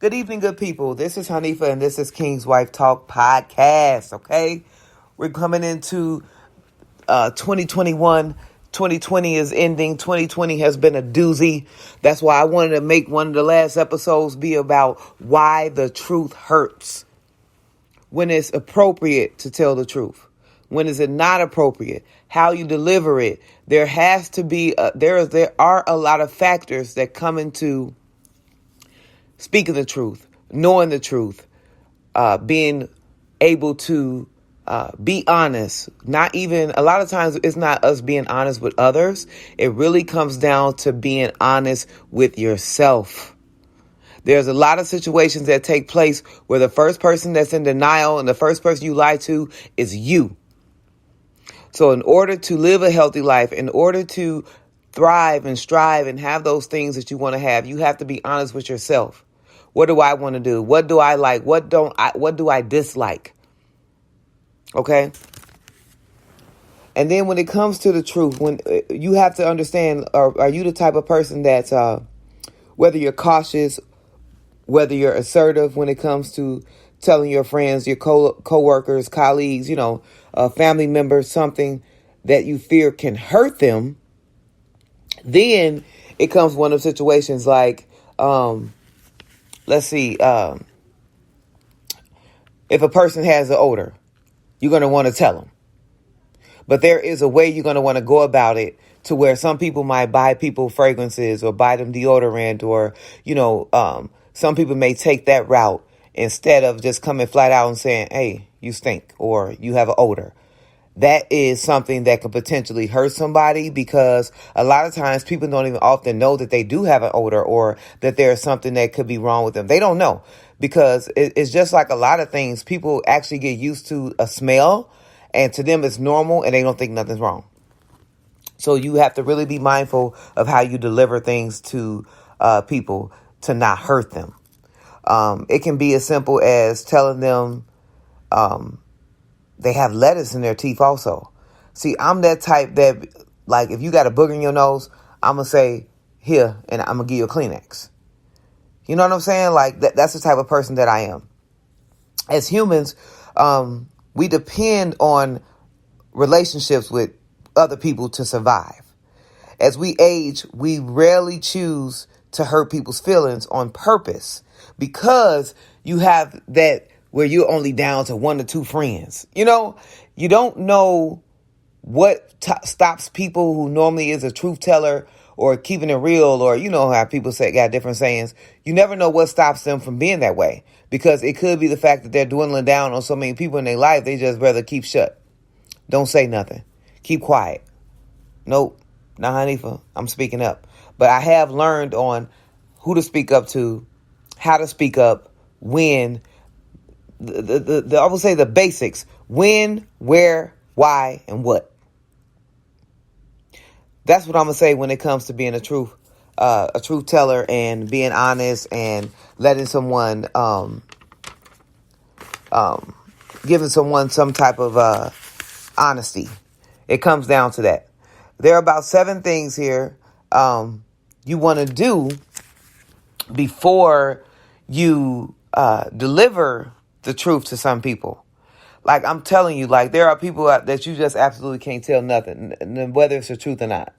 Good evening, good people. This is Hanifa, and this is Kingswife Talk Podcast, okay? We're coming into 2021. 2020 is ending. 2020 has been a doozy. That's why I wanted to make one of the last episodes be about why the truth hurts. When it's appropriate to tell the truth. When is it not appropriate? How you deliver it. There has to be, there are a lot of factors that come into speaking the truth, knowing the truth, being able to be honest. Not even, a lot of times it's not us being honest with others. It really comes down to being honest with yourself. There's a lot of situations that take place where the first person that's in denial and the first person you lie to is you. So in order to live a healthy life, in order to thrive and strive and have those things that you want to have, you have to be honest with yourself. What do I want to do? What do I like? What do I dislike? Okay. And then when it comes to the truth, when you have to understand, are you the type of person that's, whether you're cautious, whether you're assertive when it comes to telling your friends, your co-workers, colleagues, family members, something that you fear can hurt them, then it comes one of situations like, let's see, if a person has an odor, you're going to want to tell them. But there is a way you're going to want to go about it to where some people might buy people fragrances or buy them deodorant or, some people may take that route instead of just coming flat out and saying, hey, you stink or you have an odor. That is something that could potentially hurt somebody because a lot of times people don't even often know that they do have an odor or that there's something that could be wrong with them. They don't know because it's just like a lot of things. People actually get used to a smell and to them it's normal and they don't think nothing's wrong. So you have to really be mindful of how you deliver things to people to not hurt them. It can be as simple as telling them they have lettuce in their teeth also. See, I'm that type that, like, if you got a booger in your nose, I'm going to say, here, and I'm going to give you a Kleenex. You know what I'm saying? Like, that's the type of person that I am. As humans, we depend on relationships with other people to survive. As we age, we rarely choose to hurt people's feelings on purpose because you have that where you're only down to 1 or 2 friends. You don't know what stops people who normally is a truth teller or keeping it real, or how people say got different sayings. You never know what stops them from being that way because it could be the fact that they're dwindling down on so many people in their life. They just rather keep shut. Don't say nothing. Keep quiet. Nope. Not Hanifa. I'm speaking up. But I have learned on who to speak up to, how to speak up, when. I will say the basics: when, where, why, and what. That's what I'm gonna say when it comes to being a truth teller and being honest and letting someone, giving someone some type of honesty. It comes down to that. There are about 7 things here you want to do before you deliver the truth to some people. Like I'm telling you, like there are people that you just absolutely can't tell nothing, whether it's the truth or not.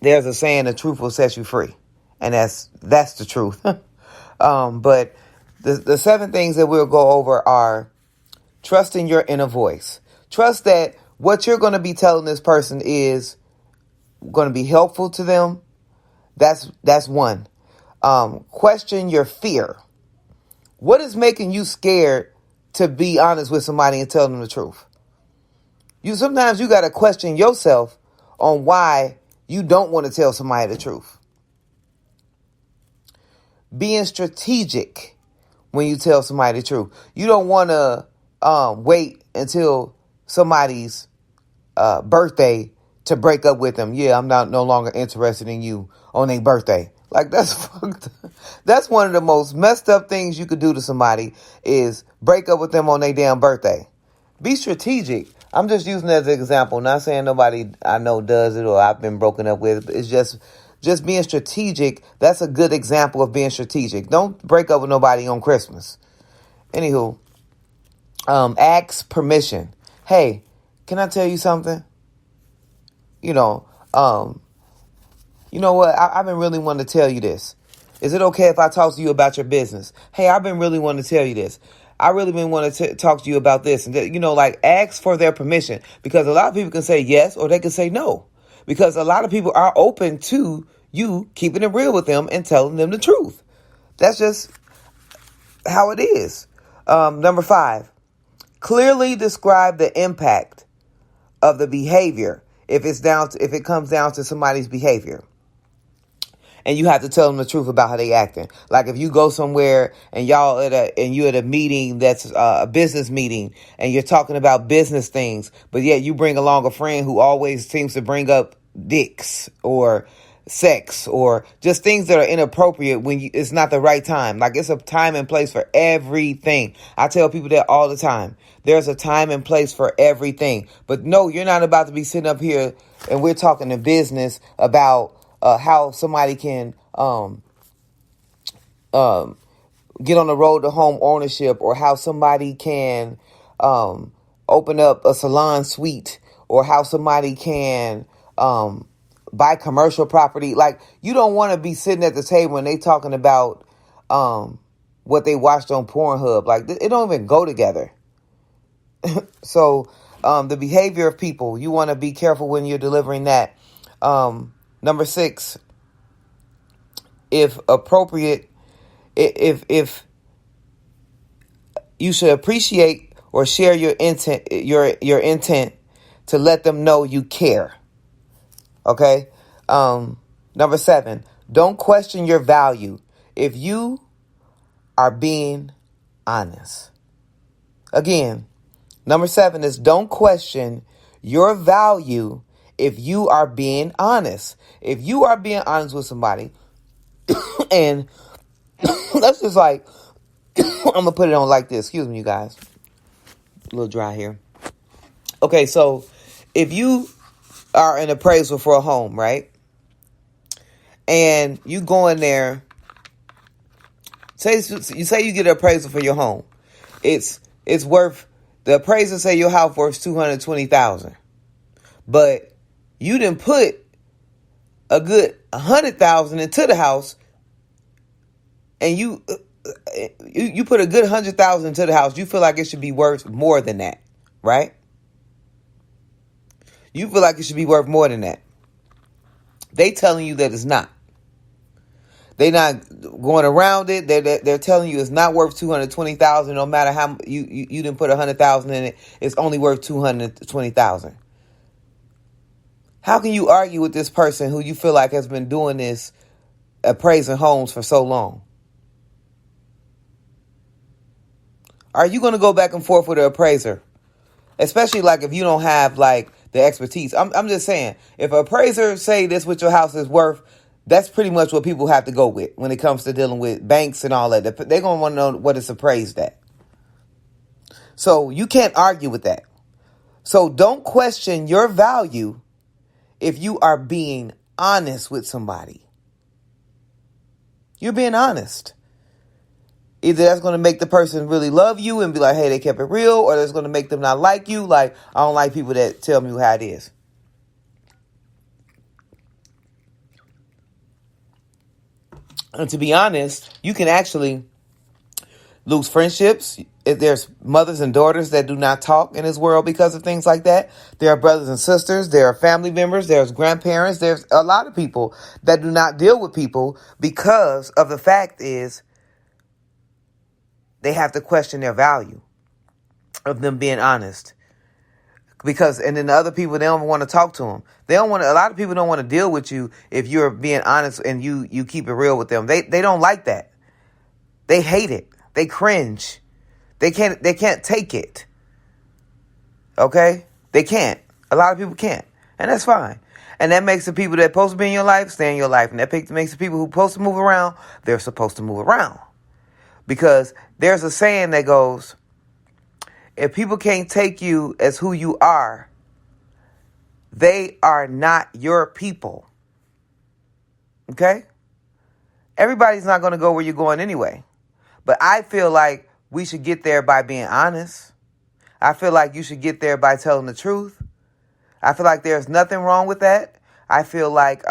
There's a saying, the truth will set you free. And that's the truth. But the 7 things that we'll go over are trusting your inner voice. Trust that what you're going to be telling this person is going to be helpful to them. That's one. Question your fear. What is making you scared to be honest with somebody and tell them the truth? Sometimes you got to question yourself on why you don't want to tell somebody the truth. Being strategic when you tell somebody the truth. You don't want to wait until somebody's birthday to break up with them. Yeah, I'm no longer interested in you on their birthday. Like that's fucked up. That's one of the most messed up things you could do to somebody is break up with them on their damn birthday. Be strategic. I'm just using it as an example. Not saying nobody I know does it or I've been broken up with. It's just just being strategic, that's a good example of being strategic. Don't break up with nobody on Christmas. Anywho, ask permission. Hey, can I tell you something? You know, you know what? I've been really wanting to tell you this. Is it okay if I talk to you about your business? Hey, I've been really wanting to tell you this. I really been wanting to talk to you about this. And, like, ask for their permission. Because a lot of people can say yes or they can say no. Because a lot of people are open to you keeping it real with them and telling them the truth. That's just how it is. Number 5, clearly describe the impact of the behavior if it comes down to somebody's behavior. And you have to tell them the truth about how they acting. Like if you go somewhere and you're at a meeting that's a business meeting and you're talking about business things, but yet you bring along a friend who always seems to bring up dicks or sex or just things that are inappropriate when it's not the right time. Like it's a time and place for everything. I tell people that all the time. There's a time and place for everything. But no, you're not about to be sitting up here and we're talking to business about how somebody can get on the road to home ownership, or how somebody can open up a salon suite, or how somebody can buy commercial property. Like, you don't want to be sitting at the table and they talking about what they watched on Pornhub. Like, it don't even go together. So the behavior of people, you want to be careful when you're delivering that. Number 6, if appropriate, if you should appreciate or share your intent, your intent to let them know you care. Okay. Number 7, don't question your value if you are being honest. Again, number 7 is don't question your value if you are being honest. If you are being honest with somebody, and that's just like, I'm going to put it on like this. Excuse me, you guys. A little dry here. Okay, so if you are an appraisal for a home, right? And you go in there, you say you get an appraisal for your home. It's worth, the appraiser say your house worth $220,000. But you didn't put a good $100,000 into the house, and you put a good $100,000 into the house. You feel like it should be worth more than that, right? You feel like it should be worth more than that. They telling you that it's not. They not going around it. They're telling you it's not worth $220,000. No matter how you didn't put $100,000 in it, it's only worth $220,000. How can you argue with this person who you feel like has been doing this, appraising homes for so long? Are you going to go back and forth with an appraiser? Especially like if you don't have like the expertise. I'm just saying, if an appraiser say this what your house is worth, that's pretty much what people have to go with when it comes to dealing with banks and all that. They're going to want to know what it's appraised at. So you can't argue with that. So don't question your value if you are being honest with somebody. You're being honest. Either that's going to make the person really love you and be like, hey, they kept it real, or that's going to make them not like you. Like, I don't like people that tell me how it is. And to be honest, you can actually lose friendships. If there's mothers and daughters that do not talk in this world because of things like that. There are brothers and sisters. There are family members. There's grandparents. There's a lot of people that do not deal with people because of the fact is they have to question their value of them being honest. And then the other people, they don't want to talk to them. A lot of people don't want to deal with you if you're being honest and you keep it real with them. They don't like that. They hate it. They cringe. They can't take it. Okay? They can't. A lot of people can't. And that's fine. And that makes the people that are supposed to be in your life stay in your life. And that makes the people who are supposed to move around, they're supposed to move around. Because there's a saying that goes, if people can't take you as who you are, they are not your people. Okay? Everybody's not going to go where you're going anyway. But I feel like we should get there by being honest. I feel like you should get there by telling the truth. I feel like there's nothing wrong with that. I feel like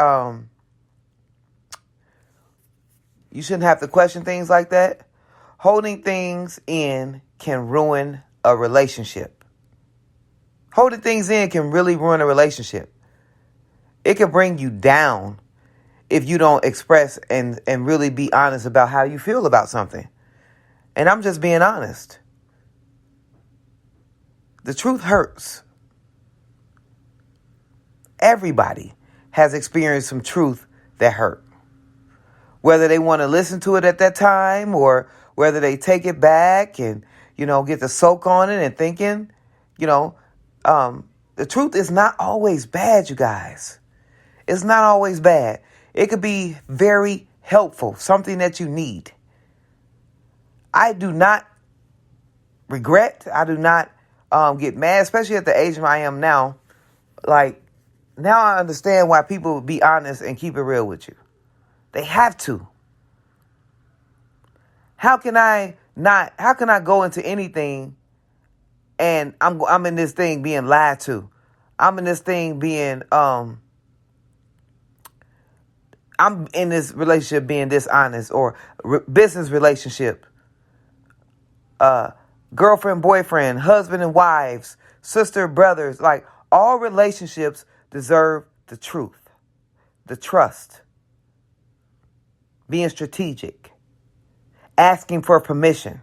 you shouldn't have to question things like that. Holding things in can ruin a relationship. Holding things in can really ruin a relationship. It can bring you down if you don't express and really be honest about how you feel about something. And I'm just being honest. The truth hurts. Everybody has experienced some truth that hurt. Whether they want to listen to it at that time or whether they take it back and, get to soak on it and thinking, the truth is not always bad, you guys. It's not always bad. It could be very helpful, something that you need. I do not regret. I do not get mad, especially at the age I am now. Like, now I understand why people would be honest and keep it real with you. They have to. How can I go into anything and I'm in this thing being lied to? I'm in this thing being I'm in this relationship being dishonest, or business relationship, girlfriend, boyfriend, husband and wives, sister, brothers. Like, all relationships deserve the truth, the trust, being strategic, asking for permission,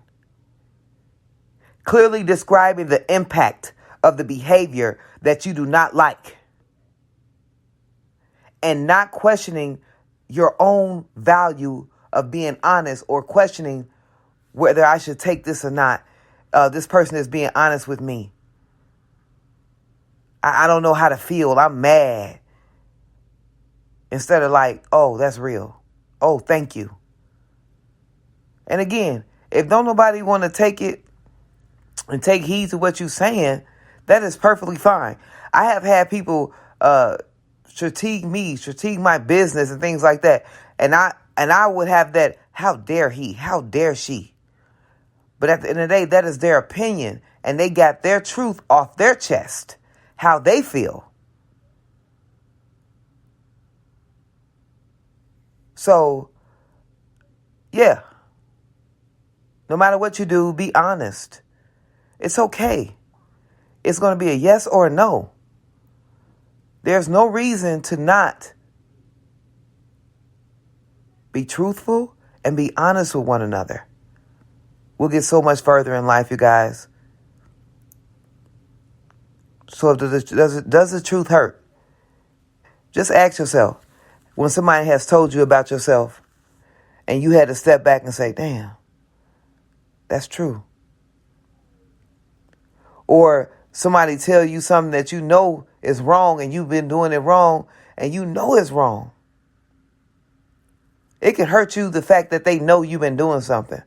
clearly describing the impact of the behavior that you do not like, and not questioning your own value of being honest, or questioning whether I should take this or not. This person is being honest with me. I don't know how to feel. I'm mad. Instead of like, oh, that's real. Oh, thank you. And again, if don't nobody want to take it and take heed to what you're saying, that is perfectly fine. I have had people critique my business and things like that. And I would have that, how dare he? How dare she? But at the end of the day, that is their opinion. And they got their truth off their chest, how they feel. So, yeah. No matter what you do, be honest. It's okay. It's going to be a yes or a no. There's no reason to not be truthful and be honest with one another. We'll get so much further in life, you guys. So does the truth hurt? Just ask yourself, when somebody has told you about yourself and you had to step back and say, damn, that's true. Or somebody tell you something that you know is wrong and you've been doing it wrong and you know it's wrong. It can hurt you, the fact that they know you've been doing something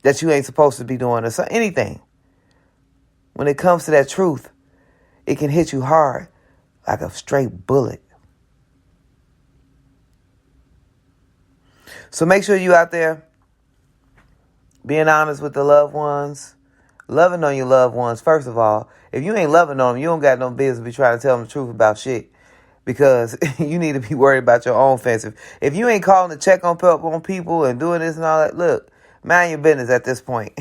that you ain't supposed to be doing, or anything. When it comes to that truth, it can hit you hard like a straight bullet. So make sure you out there being honest with the loved ones, loving on your loved ones. First of all, if you ain't loving on them, you don't got no business be trying to tell them the truth about shit, because you need to be worried about your own fence. If you ain't calling to check on people and doing this and all that, look, mind your business at this point.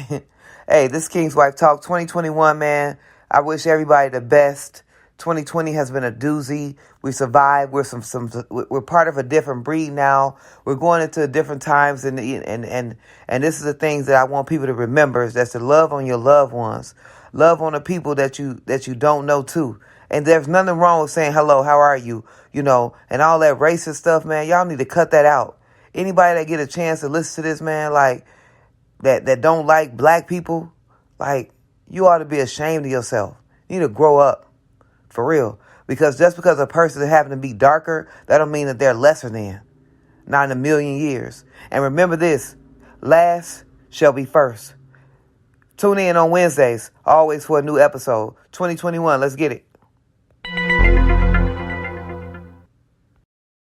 Hey, this is Kingswife Talk 2021, man. I wish everybody the best. 2020 has been a doozy. We survived. We're part of a different breed now. We're going into different times, and this is the things that I want people to remember, is that's to love on your loved ones, love on the people that you don't know too. And there's nothing wrong with saying hello, how are you, and all that racist stuff, man. Y'all need to cut that out. Anybody that get a chance to listen to this, man, like that don't like black people, like, you ought to be ashamed of yourself. You need to grow up. For real. Because just because a person happen to be darker, that don't mean that they're lesser than. Not in a million years. And remember this, last shall be first. Tune in on Wednesdays, always, for a new episode. 2021, let's get it.